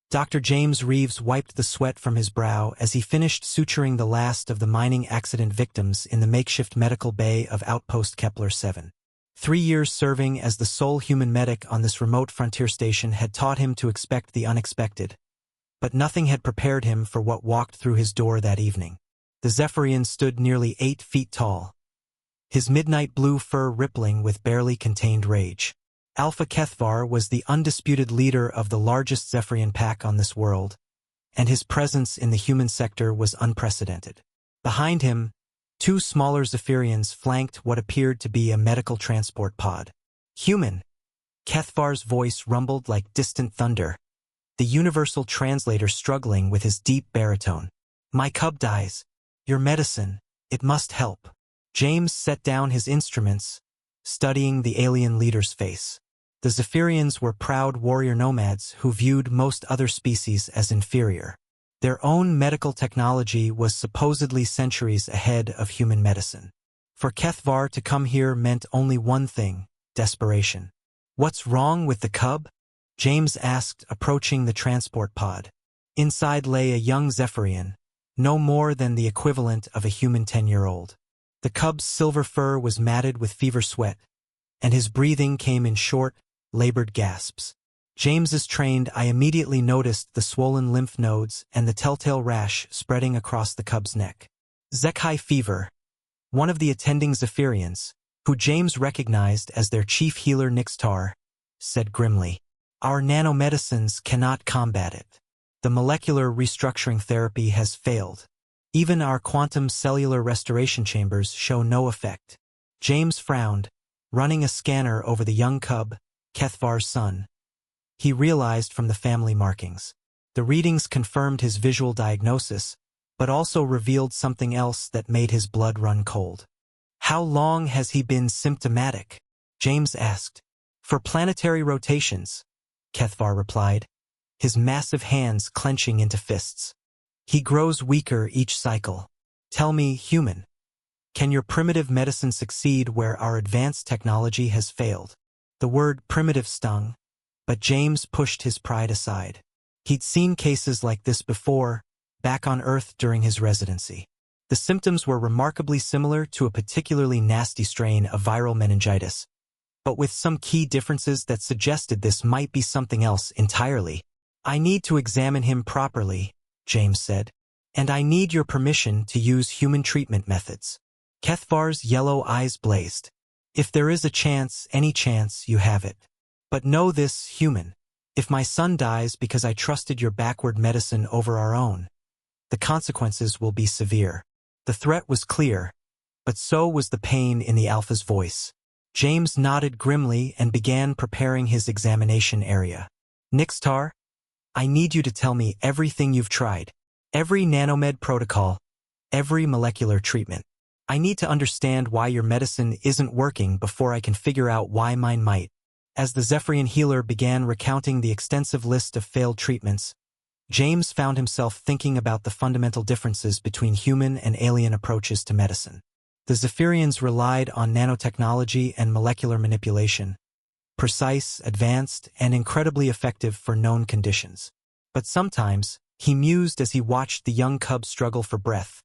Dr. James Reeves wiped the sweat from his brow as he finished suturing the last of the mining accident victims in the makeshift medical bay of outpost Kepler 7. 3 years serving as the sole human medic on this remote frontier station had taught him to expect the unexpected, but nothing had prepared him for what walked through his door that evening. The Zephyrian stood nearly 8 feet tall, his midnight blue fur rippling with barely contained rage. Alpha Keth'var was the undisputed leader of the largest Zephyrian pack on this world, and his presence in the human sector was unprecedented. Behind him, 2 smaller Zephyrians flanked what appeared to be a medical transport pod. Human! Keth'var's voice rumbled like distant thunder, the universal translator struggling with his deep baritone. My cub dies. Your medicine, it must help. James set down his instruments, studying the alien leader's face. The Zephyrians were proud warrior nomads who viewed most other species as inferior. Their own medical technology was supposedly centuries ahead of human medicine. For Keth'var to come here meant only one thing: desperation. What's wrong with the cub? James asked, approaching the transport pod. Inside lay a young Zephyrian, no more than the equivalent of a human 10-year-old. The cub's silver fur was matted with fever sweat, and his breathing came in short, labored gasps. James's trained eye immediately noticed the swollen lymph nodes and the telltale rash spreading across the cub's neck. Zek'hai fever, one of the attending Zephyrians, who James recognized as their chief healer Nixtar, said grimly, "Our nanomedicines cannot combat it. The molecular restructuring therapy has failed. Even our quantum cellular restoration chambers show no effect." James frowned, running a scanner over the young cub, Keth'var's son. He realized from the family markings. The readings confirmed his visual diagnosis, but also revealed something else that made his blood run cold. "How long has he been symptomatic?" James asked. "For planetary rotations," Keth'var replied, his massive hands clenching into fists. "He grows weaker each cycle. Tell me, human, can your primitive medicine succeed where our advanced technology has failed?" The word primitive stung, but James pushed his pride aside. He'd seen cases like this before, back on Earth during his residency. The symptoms were remarkably similar to a particularly nasty strain of viral meningitis, but with some key differences that suggested this might be something else entirely. "I need to examine him properly," James said, "and I need your permission to use human treatment methods." Keth'var's yellow eyes blazed. "If there is a chance, any chance, you have it. But know this, human. If my son dies because I trusted your backward medicine over our own, the consequences will be severe." The threat was clear, but so was the pain in the Alpha's voice. James nodded grimly and began preparing his examination area. "Nixtar, I need you to tell me everything you've tried. Every nanomed protocol, every molecular treatment. I need to understand why your medicine isn't working before I can figure out why mine might." As the Zephyrian healer began recounting the extensive list of failed treatments, James found himself thinking about the fundamental differences between human and alien approaches to medicine. The Zephyrians relied on nanotechnology and molecular manipulation, precise, advanced, and incredibly effective for known conditions. But sometimes, he mused as he watched the young cub struggle for breath.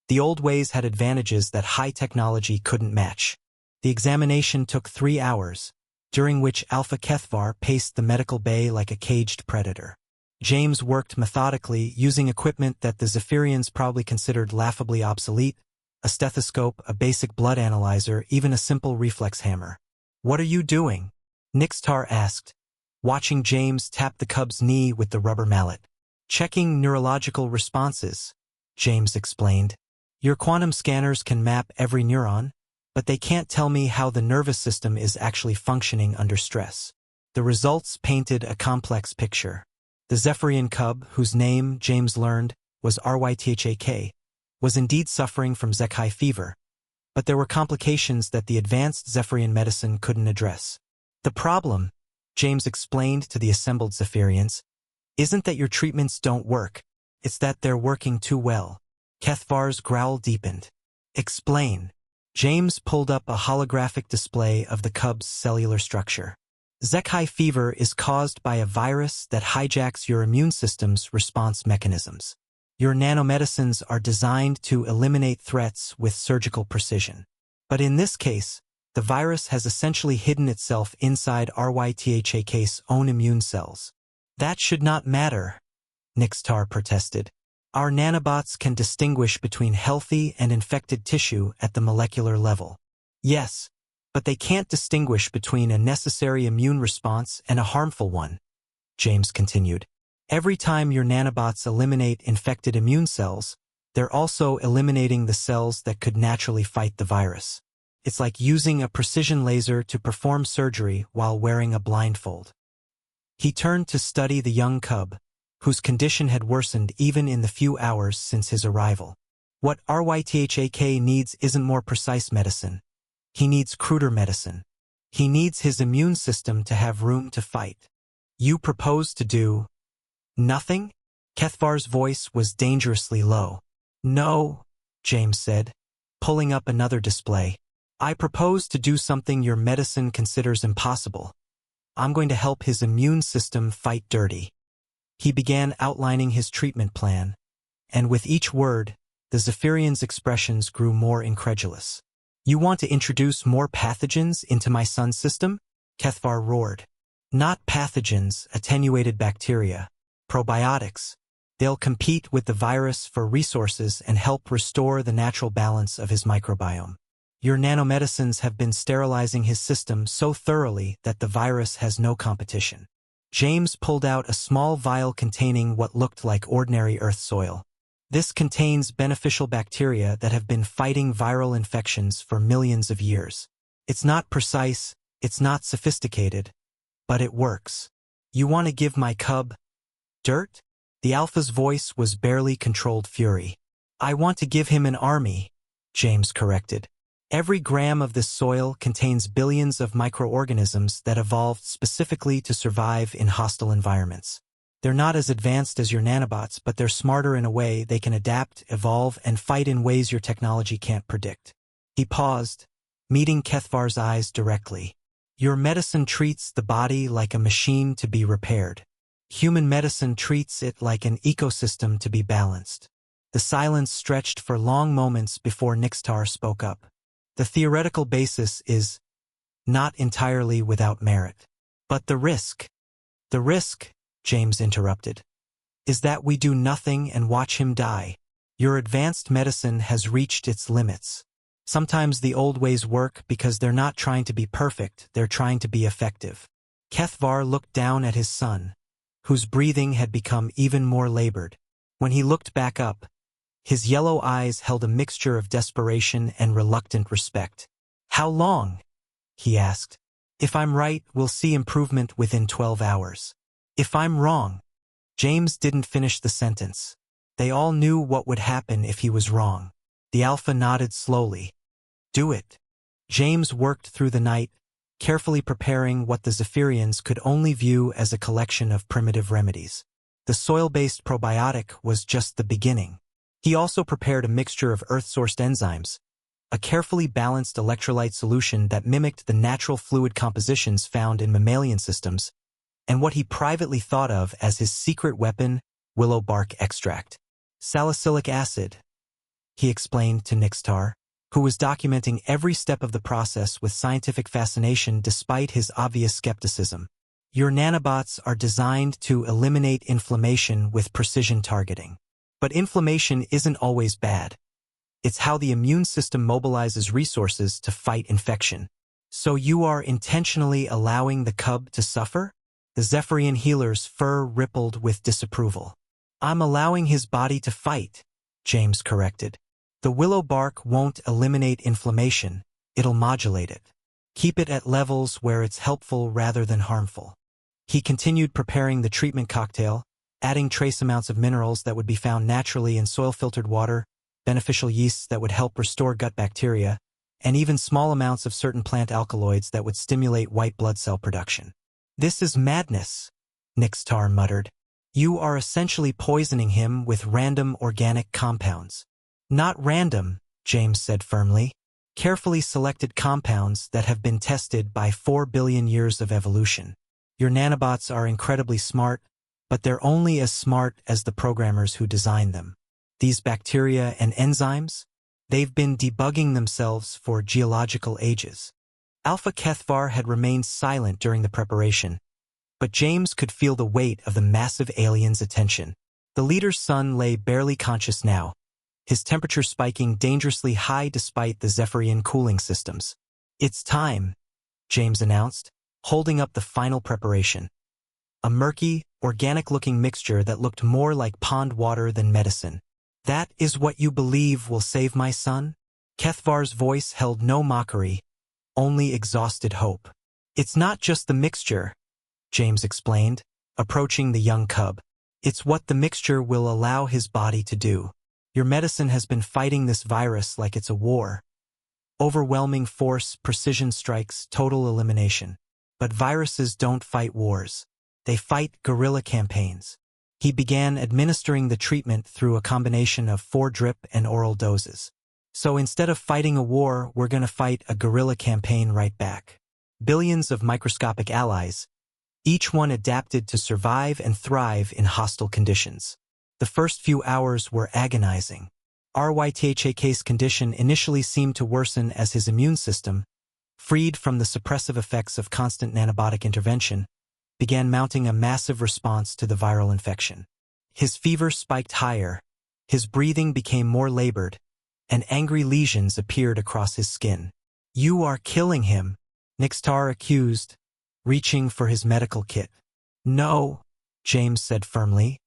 The old ways had advantages that high technology couldn't match. The examination took 3 hours, during which Alpha Keth'var paced the medical bay like a caged predator. James worked methodically, using equipment that the Zephyrians probably considered laughably obsolete: a stethoscope, a basic blood analyzer, even a simple reflex hammer. "What are you doing?" Nixtar asked, watching James tap the cub's knee with the rubber mallet. "Checking neurological responses," James explained. "Your quantum scanners can map every neuron, but they can't tell me how the nervous system is actually functioning under stress." The results painted a complex picture. The Zephyrian cub, whose name, James learned, was Rythhak, was indeed suffering from Zek'hai fever, but there were complications that the advanced Zephyrian medicine couldn't address. "The problem," James explained to the assembled Zephyrians, "isn't that your treatments don't work, it's that they're working too well." Keth'var's growl deepened. "Explain." James pulled up a holographic display of the cub's cellular structure. Zek'hai fever is caused by a virus that hijacks your immune system's response mechanisms. Your nanomedicines are designed to eliminate threats with surgical precision. But in this case, the virus has essentially hidden itself inside RYTHAK's own immune cells. That should not matter, Nixtar protested. Our nanobots can distinguish between healthy and infected tissue at the molecular level. Yes, but they can't distinguish between a necessary immune response and a harmful one, James continued. Every time your nanobots eliminate infected immune cells, they're also eliminating the cells that could naturally fight the virus. It's like using a precision laser to perform surgery while wearing a blindfold. He turned to study the young cub, whose condition had worsened even in the few hours since his arrival. What RYTHAK needs isn't more precise medicine. He needs cruder medicine. He needs his immune system to have room to fight. You propose to do nothing? Keth'var's voice was dangerously low. No, James said, pulling up another display. I propose to do something your medicine considers impossible. I'm going to help his immune system fight dirty. He began outlining his treatment plan, and with each word, the Zephyrians' expressions grew more incredulous. You want to introduce more pathogens into my son's system? Keth'var roared. Not pathogens, attenuated bacteria. Probiotics. They'll compete with the virus for resources and help restore the natural balance of his microbiome. Your nanomedicines have been sterilizing his system so thoroughly that the virus has no competition. James pulled out a small vial containing what looked like ordinary earth soil. This contains beneficial bacteria that have been fighting viral infections for millions of years. It's not precise, it's not sophisticated, but it works. You want to give my cub dirt? The Alpha's voice was barely controlled fury. I want to give him an army, James corrected. Every gram of this soil contains billions of microorganisms that evolved specifically to survive in hostile environments. They're not as advanced as your nanobots, but they're smarter in a way they can adapt, evolve, and fight in ways your technology can't predict. He paused, meeting Keth'var's eyes directly. Your medicine treats the body like a machine to be repaired. Human medicine treats it like an ecosystem to be balanced. The silence stretched for long moments before Nixtar spoke up. The theoretical basis is not entirely without merit. But the risk, James interrupted, is that we do nothing and watch him die. Your advanced medicine has reached its limits. Sometimes the old ways work because they're not trying to be perfect, they're trying to be effective. Keth'var looked down at his son, whose breathing had become even more labored. When he looked back up, his yellow eyes held a mixture of desperation and reluctant respect. How long? He asked. If I'm right, we'll see improvement within 12 hours. If I'm wrong. James didn't finish the sentence. They all knew what would happen if he was wrong. The Alpha nodded slowly. Do it. James worked through the night, carefully preparing what the Zephyrians could only view as a collection of primitive remedies. The soil-based probiotic was just the beginning. He also prepared a mixture of earth-sourced enzymes, a carefully balanced electrolyte solution that mimicked the natural fluid compositions found in mammalian systems, and what he privately thought of as his secret weapon, willow bark extract. Salicylic acid, he explained to Nixtar, who was documenting every step of the process with scientific fascination despite his obvious skepticism. Your nanobots are designed to eliminate inflammation with precision targeting. But inflammation isn't always bad. It's how the immune system mobilizes resources to fight infection. So you are intentionally allowing the cub to suffer? The Zephyrian healer's fur rippled with disapproval. I'm allowing his body to fight, James corrected. The willow bark won't eliminate inflammation, it'll modulate it. Keep it at levels where it's helpful rather than harmful. He continued preparing the treatment cocktail, adding trace amounts of minerals that would be found naturally in soil-filtered water, beneficial yeasts that would help restore gut bacteria, and even small amounts of certain plant alkaloids that would stimulate white blood cell production. This is madness, Nixtar muttered. You are essentially poisoning him with random organic compounds. Not random, James said firmly. Carefully selected compounds that have been tested by 4 billion years of evolution. Your nanobots are incredibly smart, but they're only as smart as the programmers who designed them. These bacteria and enzymes? They've been debugging themselves for geological ages. Alpha Keth'var had remained silent during the preparation, but James could feel the weight of the massive alien's attention. The leader's son lay barely conscious now, his temperature spiking dangerously high despite the Zephyrian cooling systems. "It's time," James announced, holding up the final preparation. A murky, organic-looking mixture that looked more like pond water than medicine. "That is what you believe will save my son?" Keth'var's voice held no mockery, only exhausted hope. "It's not just the mixture," James explained, approaching the young cub. "It's what the mixture will allow his body to do. Your medicine has been fighting this virus like it's a war. Overwhelming force, precision strikes, total elimination. But viruses don't fight wars. They fight guerrilla campaigns." He began administering the treatment through a combination of 4 drip and oral doses. "So instead of fighting a war, we're going to fight a guerrilla campaign right back. Billions of microscopic allies, each one adapted to survive and thrive in hostile conditions." The first few hours were agonizing. RYTHAK's condition initially seemed to worsen as his immune system, freed from the suppressive effects of constant nanobotic intervention, began mounting a massive response to the viral infection. His fever spiked higher, his breathing became more labored, and angry lesions appeared across his skin. "You are killing him," Nixtar accused, reaching for his medical kit. "No," James said firmly,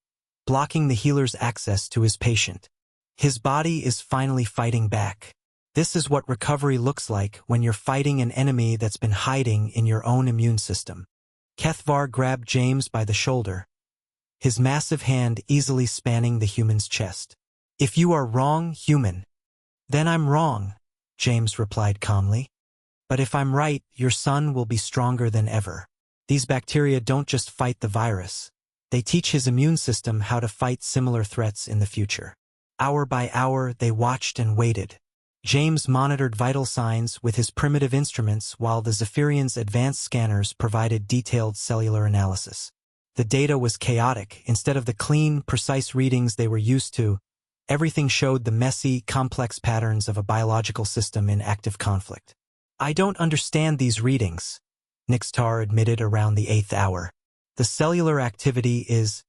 blocking the healer's access to his patient. "His body is finally fighting back. This is what recovery looks like when you're fighting an enemy that's been hiding in your own immune system." Keth'var grabbed James by the shoulder, his massive hand easily spanning the human's chest. "If you are wrong, human, then I'm wrong," James replied calmly. "But if I'm right, your son will be stronger than ever. These bacteria don't just fight the virus. They teach his immune system how to fight similar threats in the future." Hour by hour, they watched and waited. James monitored vital signs with his primitive instruments while the Zephyrians' advanced scanners provided detailed cellular analysis. The data was chaotic. Instead of the clean, precise readings they were used to, everything showed the messy, complex patterns of a biological system in active conflict. "I don't understand these readings," Nixtar admitted around the 8th hour. "The cellular activity is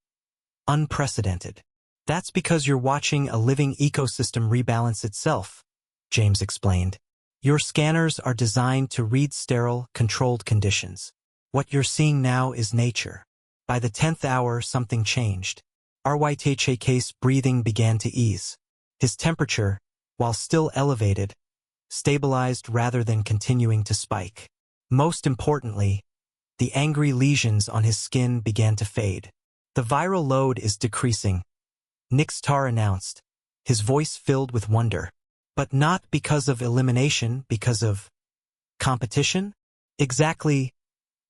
unprecedented." "That's because you're watching a living ecosystem rebalance itself," James explained. "Your scanners are designed to read sterile, controlled conditions. What you're seeing now is nature." By the 10th hour, something changed. RYTHAK's breathing began to ease. His temperature, while still elevated, stabilized rather than continuing to spike. Most importantly, the angry lesions on his skin began to fade. "The viral load is decreasing," Nixtar announced, his voice filled with wonder. "But not because of elimination, because of competition?" "Exactly,"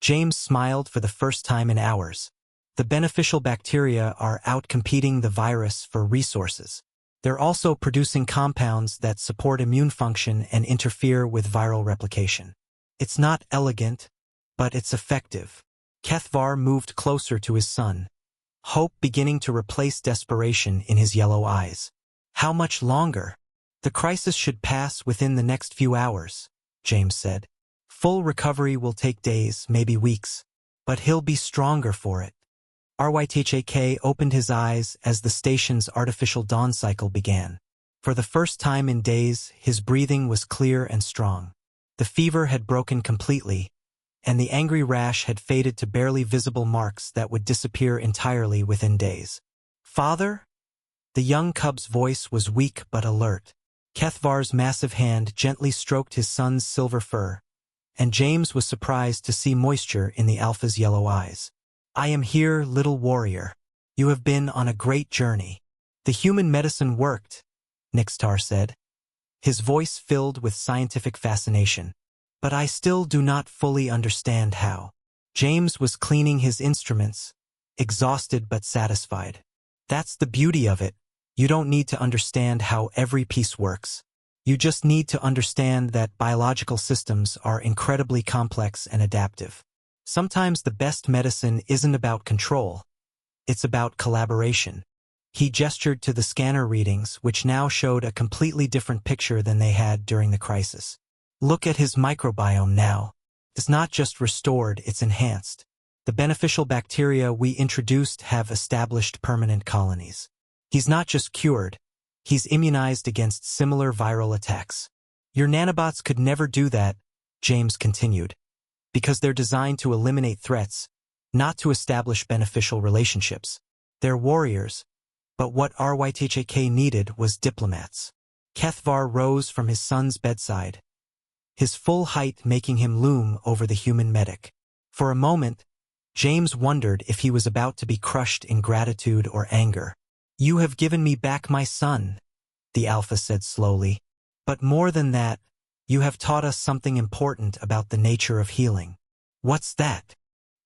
James smiled for the first time in hours. "The beneficial bacteria are outcompeting the virus for resources. They're also producing compounds that support immune function and interfere with viral replication. It's not elegant, but it's effective." Keth'var moved closer to his son, hope beginning to replace desperation in his yellow eyes. "How much longer?" "The crisis should pass within the next few hours," James said. "Full recovery will take days, maybe weeks, but he'll be stronger for it." RYTHAK opened his eyes as the station's artificial dawn cycle began. For the first time in days, his breathing was clear and strong. The fever had broken completely, and the angry rash had faded to barely visible marks that would disappear entirely within days. "Father?" The young cub's voice was weak but alert. Keth'var's massive hand gently stroked his son's silver fur, and James was surprised to see moisture in the Alpha's yellow eyes. "I am here, little warrior. You have been on a great journey." "The human medicine worked," Nixtar said, his voice filled with scientific fascination. "But I still do not fully understand how." James was cleaning his instruments, exhausted but satisfied. "That's the beauty of it. You don't need to understand how every piece works. You just need to understand that biological systems are incredibly complex and adaptive. Sometimes the best medicine isn't about control. It's about collaboration. He gestured to the scanner readings, which now showed a completely different picture than they had during the crisis. Look at his microbiome now. It's not just restored, it's enhanced. The beneficial bacteria we introduced have established permanent colonies. He's not just cured, he's immunized against similar viral attacks. Your nanobots could never do that, James continued, because they're designed to eliminate threats, not to establish beneficial relationships. They're warriors, but what RYTHAK needed was diplomats. Keth'var rose from his son's bedside, his full height making him loom over the human medic. For a moment, James wondered if he was about to be crushed in gratitude or anger. "You have given me back my son," the Alpha said slowly. "But more than that, you have taught us something important about the nature of healing." "What's that?"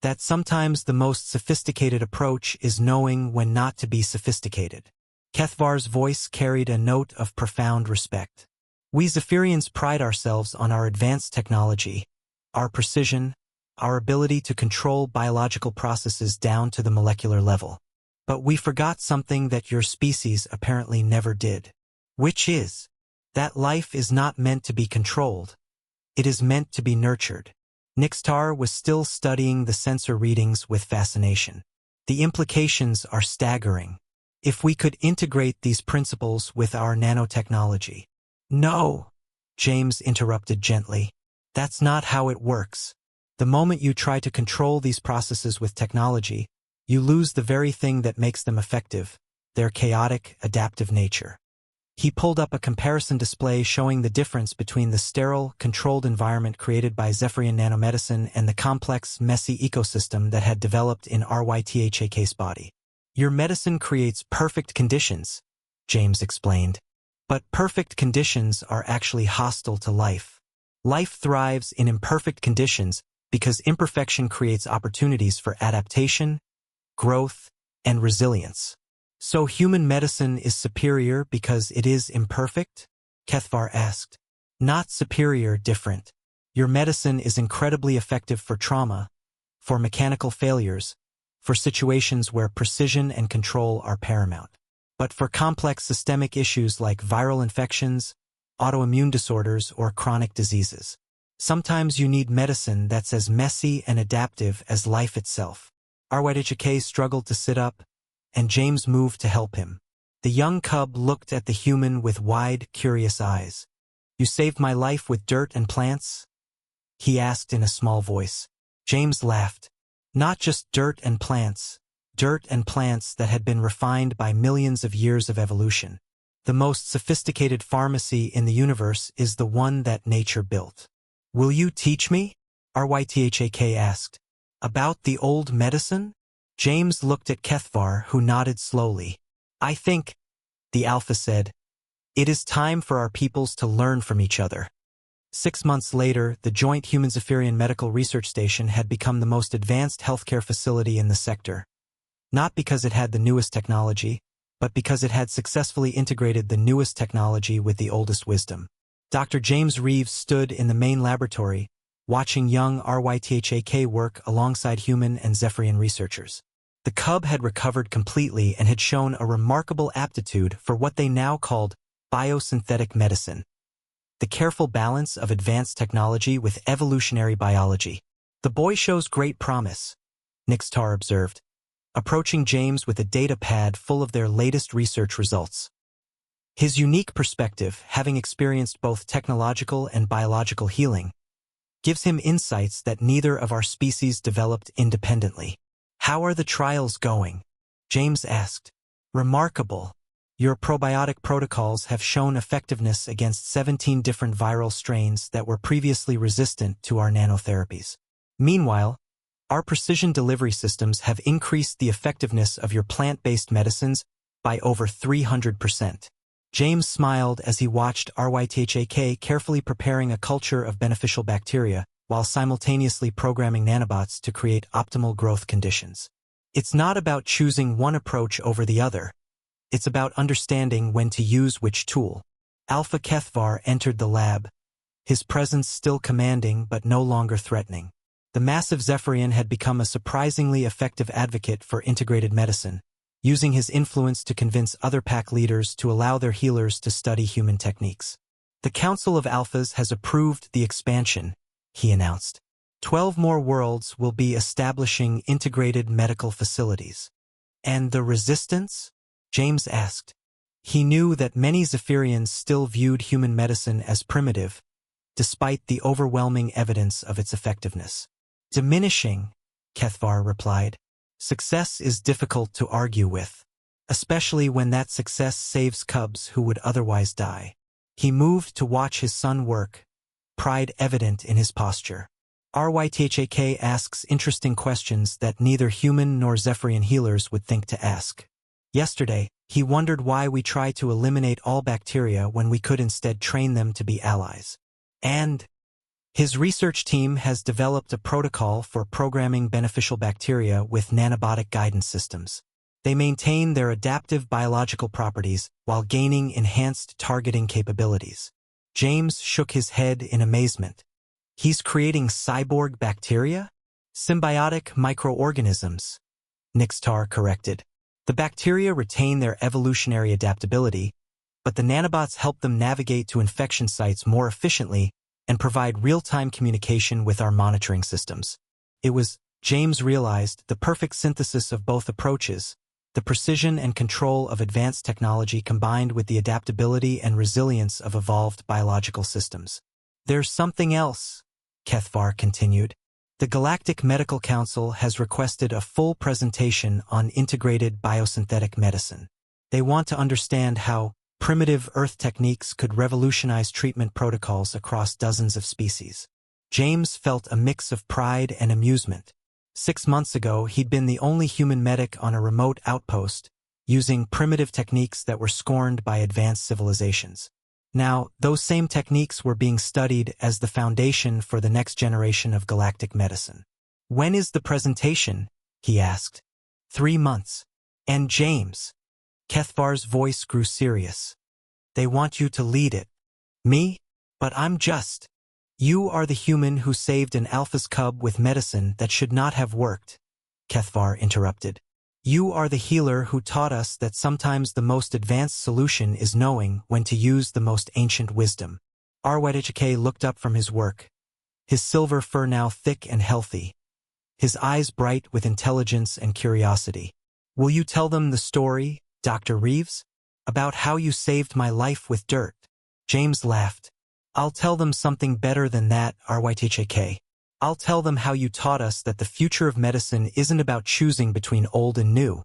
"That sometimes the most sophisticated approach is knowing when not to be sophisticated." Keth'var's voice carried a note of profound respect. "We Zephyrians pride ourselves on our advanced technology, our precision, our ability to control biological processes down to the molecular level. But we forgot something that your species apparently never did. Which is that life is not meant to be controlled. It is meant to be nurtured." Nixtar was still studying the sensor readings with fascination. "The implications are staggering. If we could integrate these principles with our nanotechnology." "No," James interrupted gently. "That's not how it works. The moment you try to control these processes with technology, you lose the very thing that makes them effective, their chaotic, adaptive nature." He pulled up a comparison display showing the difference between the sterile, controlled environment created by Zephyrian nanomedicine and the complex, messy ecosystem that had developed in RYTHAK's body. "Your medicine creates perfect conditions," James explained. "But perfect conditions are actually hostile to life. Life thrives in imperfect conditions because imperfection creates opportunities for adaptation, growth, and resilience." "So human medicine is superior because it is imperfect?" Keth'var asked. "Not superior, different. Your medicine is incredibly effective for trauma, for mechanical failures, for situations where precision and control are paramount. But for complex systemic issues like viral infections, autoimmune disorders, or chronic diseases, sometimes you need medicine that's as messy and adaptive as life itself." RYTHAK struggled to sit up, and James moved to help him. The young cub looked at the human with wide, curious eyes. "You saved my life with dirt and plants?" he asked in a small voice. James laughed. "Not just dirt and plants that had been refined by millions of years of evolution. The most sophisticated pharmacy in the universe is the one that nature built." "Will you teach me?" RYTHAK asked. "About the old medicine?" James looked at Keth'var, who nodded slowly. "I think," the Alpha said, "it is time for our peoples to learn from each other." 6 months later, the joint Human-Zephyrian Medical Research Station had become the most advanced healthcare facility in the sector. Not because it had the newest technology, but because it had successfully integrated the newest technology with the oldest wisdom. Dr. James Reeves stood in the main laboratory, watching young RYTHAK work alongside human and Zephyrian researchers. The cub had recovered completely and had shown a remarkable aptitude for what they now called biosynthetic medicine, the careful balance of advanced technology with evolutionary biology. "The boy shows great promise," Nixtar observed, approaching James with a data pad full of their latest research results. His unique perspective, having experienced both technological and biological healing, gives him insights that neither of our species developed independently. "How are the trials going?" James asked. "Remarkable. Your probiotic protocols have shown effectiveness against 17 different viral strains that were previously resistant to our nanotherapies. Meanwhile, our precision delivery systems have increased the effectiveness of your plant-based medicines by over 300%. James smiled as he watched RYTHAK carefully preparing a culture of beneficial bacteria while simultaneously programming nanobots to create optimal growth conditions. "It's not about choosing one approach over the other. It's about understanding when to use which tool." Alpha Keth'var entered the lab, his presence still commanding but no longer threatening. The massive Zephyrian had become a surprisingly effective advocate for integrated medicine, using his influence to convince other pack leaders to allow their healers to study human techniques. The Council of Alphas has approved the expansion, he announced. 12 more worlds will be establishing integrated medical facilities. And the resistance? James asked. He knew that many Zephyrians still viewed human medicine as primitive, despite the overwhelming evidence of its effectiveness. Diminishing, Keth'var replied. Success is difficult to argue with, especially when that success saves cubs who would otherwise die. He moved to watch his son work, pride evident in his posture. RYTHAK asks interesting questions that neither human nor Zephyrian healers would think to ask. Yesterday, he wondered why we try to eliminate all bacteria when we could instead train them to be allies. And his research team has developed a protocol for programming beneficial bacteria with nanobotic guidance systems. They maintain their adaptive biological properties while gaining enhanced targeting capabilities. James shook his head in amazement. He's creating cyborg bacteria? Symbiotic microorganisms, Nixtar corrected. The bacteria retain their evolutionary adaptability, but the nanobots help them navigate to infection sites more efficiently and provide real-time communication with our monitoring systems. It was, James realized, the perfect synthesis of both approaches, the precision and control of advanced technology combined with the adaptability and resilience of evolved biological systems. There's something else, Keth'var continued. The Galactic Medical Council has requested a full presentation on integrated biosynthetic medicine. They want to understand how primitive Earth techniques could revolutionize treatment protocols across dozens of species. James felt a mix of pride and amusement. 6 months ago, he'd been the only human medic on a remote outpost, using primitive techniques that were scorned by advanced civilizations. Now, those same techniques were being studied as the foundation for the next generation of galactic medicine. When is the presentation? He asked. 3 months. And James. Keth'var's voice grew serious. They want you to lead it. Me? But I'm just. You are the human who saved an Alpha's cub with medicine that should not have worked, Keth'var interrupted. You are the healer who taught us that sometimes the most advanced solution is knowing when to use the most ancient wisdom. RYTHAK looked up from his work, his silver fur now thick and healthy, his eyes bright with intelligence and curiosity. Will you tell them the story, Dr. Reeves? About how you saved my life with dirt? James laughed. I'll tell them something better than that, RYTHAK. I'll tell them how you taught us that the future of medicine isn't about choosing between old and new.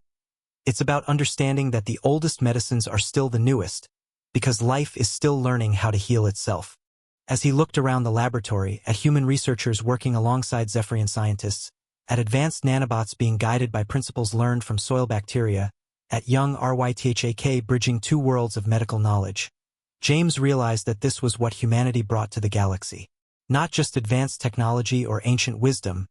It's about understanding that the oldest medicines are still the newest, because life is still learning how to heal itself. As he looked around the laboratory, at human researchers working alongside Zephyrian scientists, at advanced nanobots being guided by principles learned from soil bacteria, at young RYTHAK bridging 2 worlds of medical knowledge, James realized that this was what humanity brought to the galaxy. Not just advanced technology or ancient wisdom,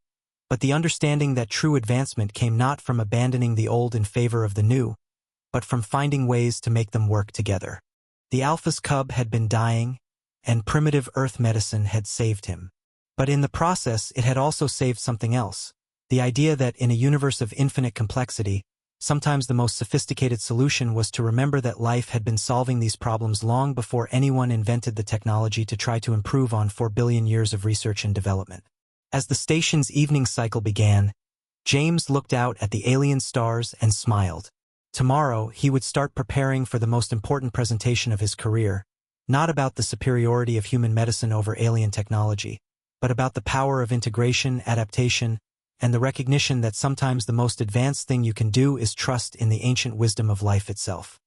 but the understanding that true advancement came not from abandoning the old in favor of the new, but from finding ways to make them work together. The Alpha's cub had been dying, and primitive Earth medicine had saved him. But in the process, it had also saved something else, the idea that in a universe of infinite complexity, sometimes the most sophisticated solution was to remember that life had been solving these problems long before anyone invented the technology to try to improve on 4 billion years of research and development. As the station's evening cycle began, James looked out at the alien stars and smiled. Tomorrow, he would start preparing for the most important presentation of his career, not about the superiority of human medicine over alien technology, but about the power of integration, adaptation, and the recognition that sometimes the most advanced thing you can do is trust in the ancient wisdom of life itself.